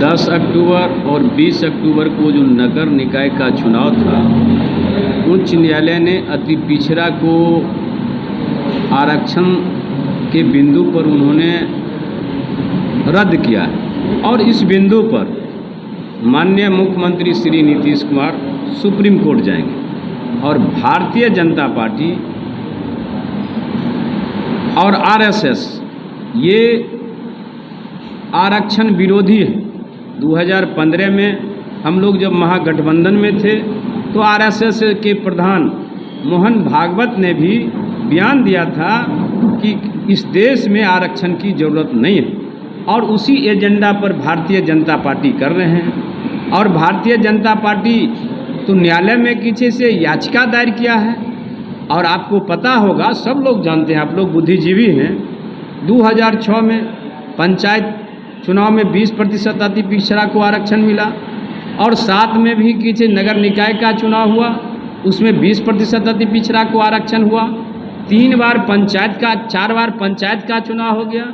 10 अक्टूबर और 20 अक्टूबर को जो नगर निकाय का चुनाव था, उच्च न्यायालय ने अति पिछड़ा को आरक्षण के बिंदु पर उन्होंने रद्द किया है और इस बिंदु पर माननीय मुख्यमंत्री श्री नीतीश कुमार सुप्रीम कोर्ट जाएंगे और भारतीय जनता पार्टी और आरएसएस ये आरक्षण विरोधी है। 2015 में हम लोग जब महागठबंधन में थे तो आरएसएस के प्रधान मोहन भागवत ने भी बयान दिया था कि इस देश में आरक्षण की ज़रूरत नहीं है और उसी एजेंडा पर भारतीय जनता पार्टी कर रहे हैं। और भारतीय जनता पार्टी तो न्यायालय में किसी से याचिका दायर किया है और आपको पता होगा, सब लोग जानते हैं, आप लोग बुद्धिजीवी हैं, 2006 में पंचायत चुनाव में 20% अति पिछड़ा को आरक्षण मिला और 7 में भी किसी नगर निकाय का चुनाव हुआ, उसमें 20% अति पिछड़ा को आरक्षण हुआ। 3 बार पंचायत का, 4 बार पंचायत का चुनाव हो गया,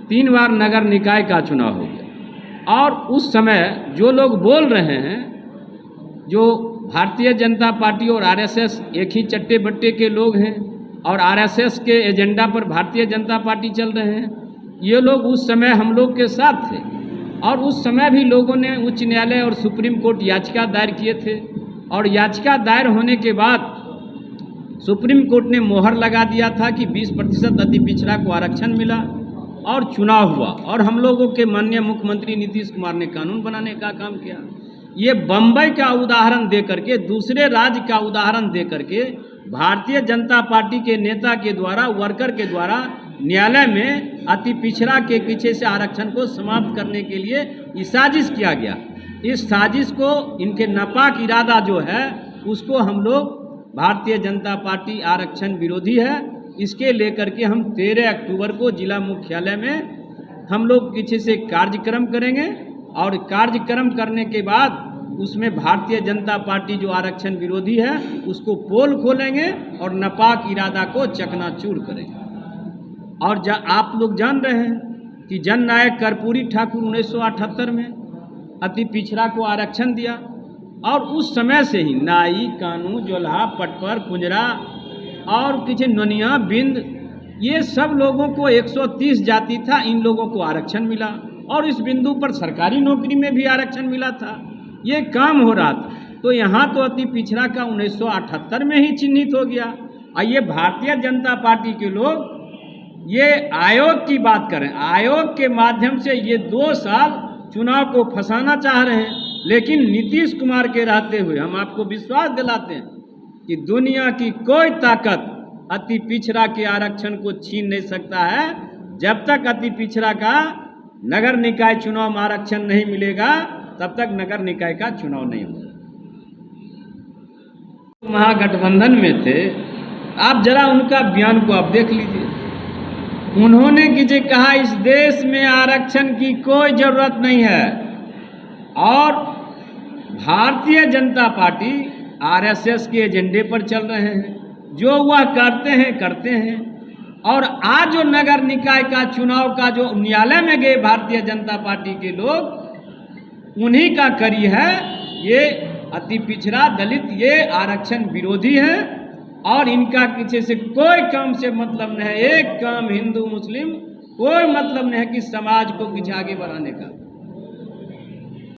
3 बार नगर निकाय का चुनाव हो गया। और उस समय जो लोग बोल रहे हैं, जो भारतीय जनता पार्टी और आरएसएस एक ही चट्टे बट्टे के लोग हैं और आरएसएस के एजेंडा पर भारतीय जनता पार्टी चल रहे हैं, ये लोग उस समय हम लोग के साथ थे और उस समय भी लोगों ने उच्च न्यायालय और सुप्रीम कोर्ट याचिका दायर किए थे और याचिका दायर होने के बाद सुप्रीम कोर्ट ने मोहर लगा दिया था कि 20% अति पिछड़ा को आरक्षण मिला और चुनाव हुआ और हम लोगों के माननीय मुख्यमंत्री नीतीश कुमार ने कानून बनाने का काम किया। ये बम्बई का उदाहरण दे करके, दूसरे राज्य का उदाहरण दे करके भारतीय जनता पार्टी के नेता के द्वारा, वर्कर के द्वारा न्यायालय में अति पिछड़ा के पीछे से आरक्षण को समाप्त करने के लिए ये साजिश किया गया। इस साजिश को, इनके नापाक इरादा जो है, उसको हम लोग भारतीय जनता पार्टी आरक्षण विरोधी है, इसके लेकर के हम 13 अक्टूबर को जिला मुख्यालय में हम लोग किसी से कार्यक्रम करेंगे और कार्यक्रम करने के बाद उसमें भारतीय जनता पार्टी जो आरक्षण विरोधी है उसको पोल खोलेंगे और नापाक इरादा को चकनाचूर करेंगे। और आप लोग जान रहे हैं कि जननायक कर्पूरी ठाकुर 1978 में अति पिछड़ा को आरक्षण दिया और उस समय से ही नाई, कानू, जोल्हा, पटपर, कुंजरा और किसी नोनिया, बिंद, ये सब लोगों को 130 जाति था, इन लोगों को आरक्षण मिला और इस बिंदु पर सरकारी नौकरी में भी आरक्षण मिला था। ये काम हो रहा था, तो यहाँ तो अति पिछड़ा का 1978 में ही चिन्हित हो गया। और ये भारतीय जनता पार्टी के लोग ये आयोग की बात करें, आयोग के माध्यम से ये 2 साल चुनाव को फंसाना चाह रहे हैं, लेकिन नीतीश कुमार के रहते हुए हम आपको विश्वास दिलाते हैं कि दुनिया की कोई ताकत अति पिछड़ा के आरक्षण को छीन नहीं सकता है। जब तक अति पिछड़ा का नगर निकाय चुनाव में आरक्षण नहीं मिलेगा, तब तक नगर निकाय का चुनाव नहीं होगा। महागठबंधन में थे, आप जरा उनका बयान को आप देख लीजिए। उन्होंने किसी कहा इस देश में आरक्षण की कोई जरूरत नहीं है और भारतीय जनता पार्टी आरएसएस के एजेंडे पर चल रहे हैं, जो वह करते हैं। और आज जो नगर निकाय का चुनाव का जो न्यायालय में गए भारतीय जनता पार्टी के लोग, उन्हीं का करी है। ये अति पिछड़ा, दलित, ये आरक्षण विरोधी है और इनका किसी से कोई काम से मतलब नहीं है। एक काम हिंदू मुस्लिम कोई मतलब नहीं है कि समाज को किसी आगे बढ़ाने का।